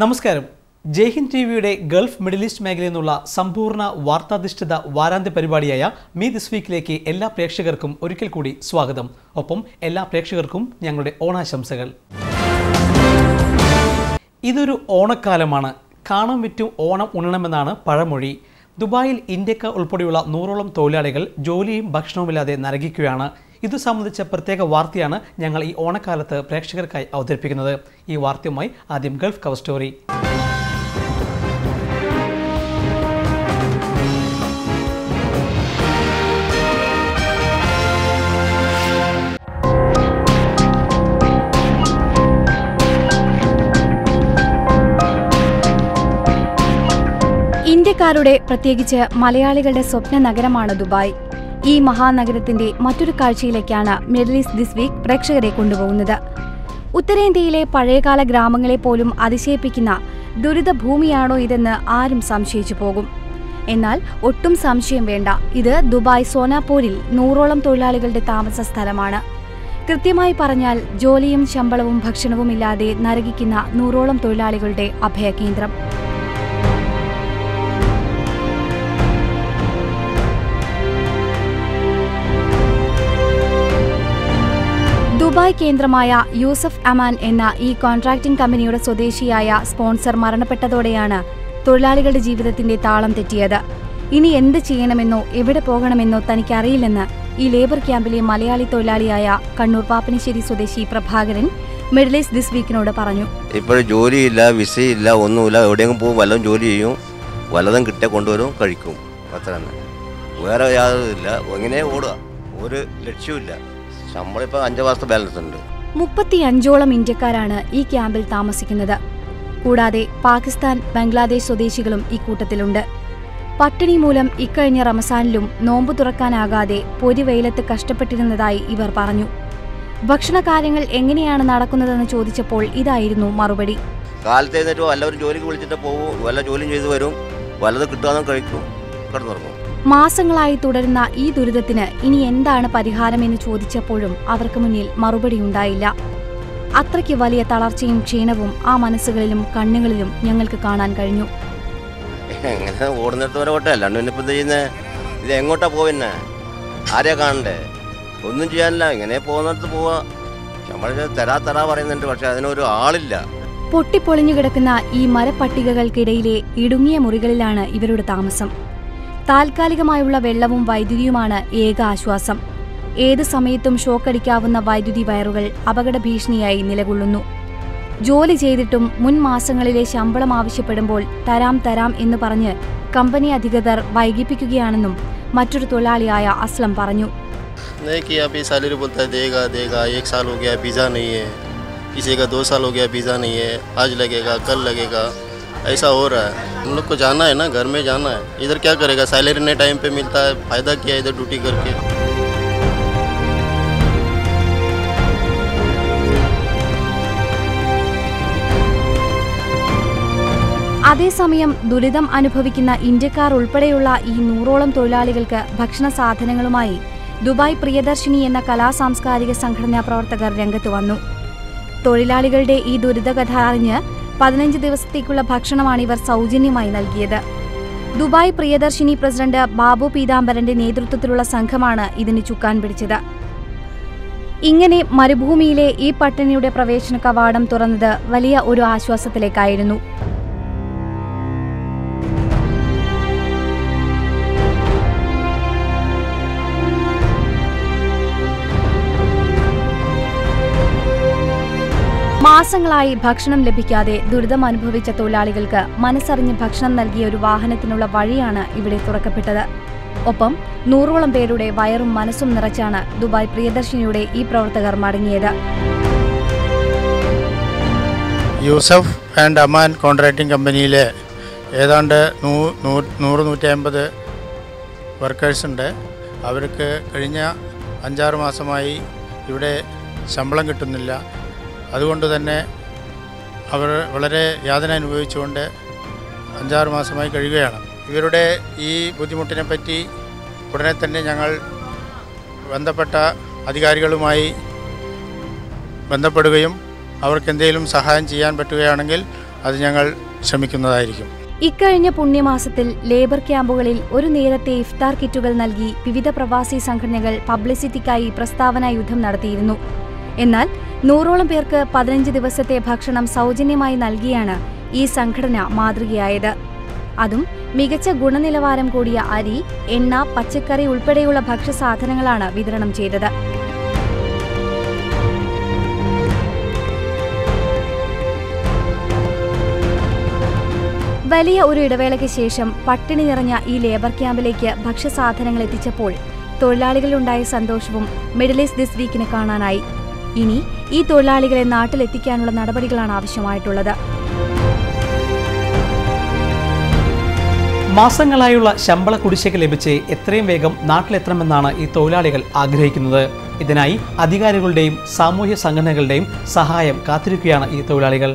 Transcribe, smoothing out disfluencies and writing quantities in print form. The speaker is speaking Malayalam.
നമസ്കാരം. ജയ്ഹിന്ദ് ടിവിയുടെ ഗൾഫ് മിഡിൽ ഈസ്റ്റ് മേഖലയിൽ നിന്നുള്ള സമ്പൂർണ്ണ വാർത്താധിഷ്ഠിത വാരാന്ത്യ പരിപാടിയായ മീ ദിസ് വീക്കിലേക്ക് എല്ലാ പ്രേക്ഷകർക്കും ഒരിക്കൽ കൂടി സ്വാഗതം. ഒപ്പം എല്ലാ പ്രേക്ഷകർക്കും ഞങ്ങളുടെ ഓണാശംസകൾ. ഇതൊരു ഓണക്കാലമാണ്. കാണം വിറ്റും ഓണം ഉണ്ണണമെന്നാണ് പഴമൊഴി. ദുബായിൽ ഇന്ത്യക്കാർ ഉൾപ്പെടെയുള്ള 100ഓളം തൊഴിലാളികൾ ജോലിയും ഭക്ഷണവുമില്ലാതെ നരകിക്കുകയാണ്. ഇതു സംബന്ധിച്ച പ്രത്യേക വാർത്തയാണ് ഞങ്ങൾ ഈ ഓണക്കാലത്ത് പ്രേക്ഷകർക്കായി അവതരിപ്പിക്കുന്നത്. ഈ വാർത്തയുമായി ആദ്യം ഗൾഫ് കവർ സ്റ്റോറി. ഇന്ത്യക്കാരുടെ പ്രത്യേകിച്ച് മലയാളികളുടെ സ്വപ്ന നഗരമാണ് ദുബായ്. ഈ മഹാനഗരത്തിന്റെ മറ്റൊരു കാഴ്ചയിലേക്കാണ് മിഡിൽ ഈസ്റ്റ് ദിസ് വീക്ക് പ്രേക്ഷകരെ കൊണ്ടുപോകുന്നത്. ഉത്തരേന്ത്യയിലെ പഴയകാല ഗ്രാമങ്ങളെ പോലും അതിശയിപ്പിക്കുന്ന ദുരിതഭൂമിയാണോ ഇതെന്ന് ആരും സംശയിച്ചു പോകും. എന്നാൽ ഒട്ടും സംശയം വേണ്ട, ഇത് ദുബായ് സോനാപൂരിൽ 100ഓളം തൊഴിലാളികളുടെ താമസ സ്ഥലമാണ്. കൃത്യമായി പറഞ്ഞാൽ ജോലിയും ശമ്പളവും ഭക്ഷണവും ഇല്ലാതെ നരകിക്കുന്ന 100ഓളം തൊഴിലാളികളുടെ അഭയകേന്ദ്രം. ദുബായ് കേന്ദ്രമായ യൂസഫ് അമാൻ എന്ന ഈ കോൺട്രാക്ടിംഗ് കമ്പനിയുടെ സ്വദേശിയായ സ്പോൺസർ മരണപ്പെട്ടതോടെയാണ് തൊഴിലാളികളുടെ ജീവിതത്തിന്റെ താളം തെറ്റിയത്. ഇനി എന്ത് ചെയ്യണമെന്നോ എവിടെ പോകണമെന്നോ തനിക്കറിയില്ലെന്ന് ഈ ലേബർ ക്യാമ്പിലെ മലയാളി തൊഴിലാളിയായ കണ്ണൂർ പാപ്പനശ്ശേരി സ്വദേശി പ്രഭാകരൻ മിഡിൽ ഈസ്റ്റ് ദിസ് വീക്കിനോട് പറഞ്ഞു. ഇപ്പോൾ ജോലിയില്ല, വിസയില്ല, ഒന്നുമില്ല. എവിടെയെങ്കിലും പോകും, വല്ലതും ജോലി ചെയ്യും, വല്ലതും കിട്ടിയ കൊണ്ടുവരും, കഴിക്കും. അത്ര തന്നെ, വേറെ യാതൊന്നുമില്ല. എങ്ങനെ ഓടുക, ഒരു ലക്ഷ്യമില്ല. നമ്മളിപ്പോൾ 5 മാസത്തെ ബാലൻസ് ഉണ്ട്. 35ഓളം ഇന്ത്യക്കാരാണ് ഈ ക്യാമ്പിൽ താമസിക്കുന്നത്. കൂടാതെ പാകിസ്ഥാൻ, ബംഗ്ലാദേശ് സ്വദേശികളും ഇക്കൂട്ടത്തിലുണ്ട്. പട്ടിണി മൂലം ഇക്കഴിഞ്ഞ റമസാനിലും നോമ്പു തുറക്കാനാകാതെ പൊരിവെയിലത്ത് കഷ്ടപ്പെട്ടിരുന്നതായി ഇവർ പറഞ്ഞു. ഭക്ഷണകാര്യങ്ങൾ എങ്ങനെയാണ് നടക്കുന്നതെന്ന് ചോദിച്ചപ്പോൾ ഇതായിരുന്നു മറുപടി. കാലത്ത് എഴുന്നേറ്റ് വല്ലവരും ജോലിക്ക് വിളിച്ചിട്ട് പോകും, വല്ല ജോലിയും ചെയ്ത് വരും, വല്ലത് കിട്ടാതെ കഴിക്കും, കിടന്നുറങ്ങും. മാസങ്ങളായി തുടരുന്ന ഈ ദുരിതത്തിന് ഇനി എന്താണ് പരിഹാരമെന്ന് ചോദിച്ചപ്പോഴും അവർക്ക് മുന്നിൽ മറുപടി ഉണ്ടായില്ല. അത്രയ്ക്ക് വലിയ തളർച്ചയും ക്ഷീണവും ആ മനസ്സുകളിലും കണ്ണുകളിലും ഞങ്ങൾക്ക് കാണാൻ കഴിഞ്ഞു. എങ്ങനെ ഓടുന്നിടത്ത് വരെ ഓട്ടെ, അല്ലാണ്ട് പിന്നെ ഇപ്പം ചെയ്യുന്നത് ഇത് എങ്ങോട്ടാ പോവുന്നെ? ആരെയാ കാണണ്ടേ? ഒന്നും ചെയ്യാനില്ല. ഇങ്ങനെ പോകുന്നിടത്ത് പോവാ. നമ്മൾ തരാ പറയുന്നുണ്ട്, പക്ഷെ അതിനൊരു ആളില്ല. പൊട്ടിപ്പൊളിഞ്ഞു കിടക്കുന്ന ഈ മരപ്പട്ടികകൾക്കിടയിലെ ഇടുങ്ങിയ മുറികളിലാണ് ഇവരുടെ താമസം. താൽക്കാലികമായുള്ള വെള്ളവും വൈദ്യുതിയുമാണ് ഏക ആശ്വാസം. ഏത് സമയത്തും ഷോക്കടിക്കാവുന്ന വൈദ്യുതി വയറുകൾ അപകട ഭീഷണിയായി നിലകൊള്ളുന്നു. ജോലി ചെയ്തിട്ടും മുൻ മാസങ്ങളിലെ ശമ്പളം ആവശ്യപ്പെടുമ്പോൾ തരാം എന്ന് പറഞ്ഞ് കമ്പനി അധികൃതർ വൈകിപ്പിക്കുകയാണെന്നും മറ്റൊരു തൊഴിലാളിയായ അസ്ലം പറഞ്ഞു. ऐसा हो रहा है. हम लोग को जाना है ना, घर में जाना है. इधर क्या करेगा? सैलरी ने टाइम पे मिलता है, फायदा क्या है इधर ड्यूटी करके. അതേസമയം ദുരിതം അനുഭവിക്കുന്ന ഇന്ത്യക്കാർ ഉൾപ്പെടെയുള്ള ഈ 100ഓളം തൊഴിലാളികൾക്ക് ഭക്ഷണ സാധനങ്ങളുമായി ദുബായ് പ്രിയദർശിനി എന്ന കലാസാംസ്കാരിക സംഘടനാ പ്രവർത്തകർ രംഗത്ത് വന്നു. തൊഴിലാളികളുടെ ഈ ദുരിതകഥ അറിഞ്ഞ് 15 ദിവസത്തേക്കുള്ള ഭക്ഷണമാണ് ഇവർ സൗജന്യമായി നൽകിയത്. ദുബായ് പ്രിയദർശിനി പ്രസിഡന്റ് ബാബു പീതാംബരന്റെ നേതൃത്വത്തിലുള്ള സംഘമാണ് ഇതിന് ചുക്കാൻ പിടിച്ചത്. ഇങ്ങനെ മരുഭൂമിയിലെ ഈ പട്ടിണിയുടെ പ്രവേശന കവാടം തുറന്നത് വലിയ ഒരു ആശ്വാസത്തിലേക്കായിരുന്നു. മാസങ്ങളായി ഭക്ഷണം ലഭിക്കാതെ ദുരിതം അനുഭവിച്ച തൊഴിലാളികൾക്ക് മനസ്സറിഞ്ഞ് ഭക്ഷണം നൽകിയ ഒരു വാഹനത്തിനുള്ള വഴിയാണ് ഇവിടെ തുറക്കപ്പെട്ടത്. ഒപ്പം 100ഓളം പേരുടെ വയറും മനസ്സും നിറച്ചാണ് ദുബായ് പ്രിയദർശിനിയുടെ ഈ പ്രവർത്തകർ മടങ്ങിയത്. യൂസഫ് ആൻഡ് അമാൻ കോൺട്രാക്ടിംഗ് കമ്പനിയിലെ ഏതാണ്ട് 100-150 വർക്കേഴ്സ് ഉണ്ട്. അവർക്ക് കഴിഞ്ഞ 5-6 മാസമായി ഇവിടെ ശമ്പളം കിട്ടുന്നില്ല. അതുകൊണ്ട് തന്നെ അവർ വളരെ യാതന അനുഭവിച്ചുകൊണ്ട് 5-6 മാസമായി കഴിയുകയാണ്. ഇവരുടെ ഈ ബുദ്ധിമുട്ടിനെ പറ്റി ഉടനെ തന്നെ ഞങ്ങൾ ബന്ധപ്പെട്ട അധികാരികളുമായി ബന്ധപ്പെടുകയും അവർക്ക് എന്തെങ്കിലും സഹായം ചെയ്യാൻ പറ്റുകയാണെങ്കിൽ അത് ഞങ്ങൾ ശ്രമിക്കുന്നതായിരിക്കും. ഇക്കഴിഞ്ഞ പുണ്യമാസത്തിൽ ലേബർ ക്യാമ്പുകളിൽ ഒരു നേരത്തെ ഇഫ്താർ കിറ്റുകൾ നൽകി വിവിധ പ്രവാസി സംഘടനകൾ പബ്ലിസിറ്റിക്കായി പ്രസ്താവനാ യുദ്ധം നടത്തിയിരുന്നു. എന്നാൽ 100ഓളം പേർക്ക് 15 ദിവസത്തെ ഭക്ഷണം സൗജന്യമായി നൽകിയാണ് ഈ സംഘടന മാതൃകയായത്. അതും മികച്ച ഗുണനിലവാരം കൂടിയ അരി, എണ്ണ, പച്ചക്കറി ഉൾപ്പെടെയുള്ള ഭക്ഷ്യസാധനങ്ങളാണ് വിതരണം ചെയ്തത്. വലിയ ഒരു ഇടവേളയ്ക്ക് ശേഷം പട്ടിണി നിറഞ്ഞ ഈ ലേബർ ക്യാമ്പിലേക്ക് ഭക്ഷ്യസാധനങ്ങൾ എത്തിച്ചപ്പോൾ തൊഴിലാളികളുണ്ടായ സന്തോഷവും മിഡിൽ ഈസ്റ്റ് ദിസ് വീക്കിന് കാണാനായി. ഇനി ഈ തൊഴിലാളികളെ നാട്ടിലെത്തിക്കാനുള്ള നടപടികളാണ് ആവശ്യമായിട്ടുള്ളത്. മാസങ്ങളായുള്ള ശമ്പള കുടിശ്ശിക ലഭിച്ച് എത്രയും വേഗം നാട്ടിലെത്തണമെന്നാണ് ഈ തൊഴിലാളികൾ ആഗ്രഹിക്കുന്നത്. ഇതിനായി അധികാരികളുടെയും സാമൂഹ്യ സംഘടനകളുടെയും സഹായം കാത്തിരിക്കുകയാണ് ഈ തൊഴിലാളികൾ.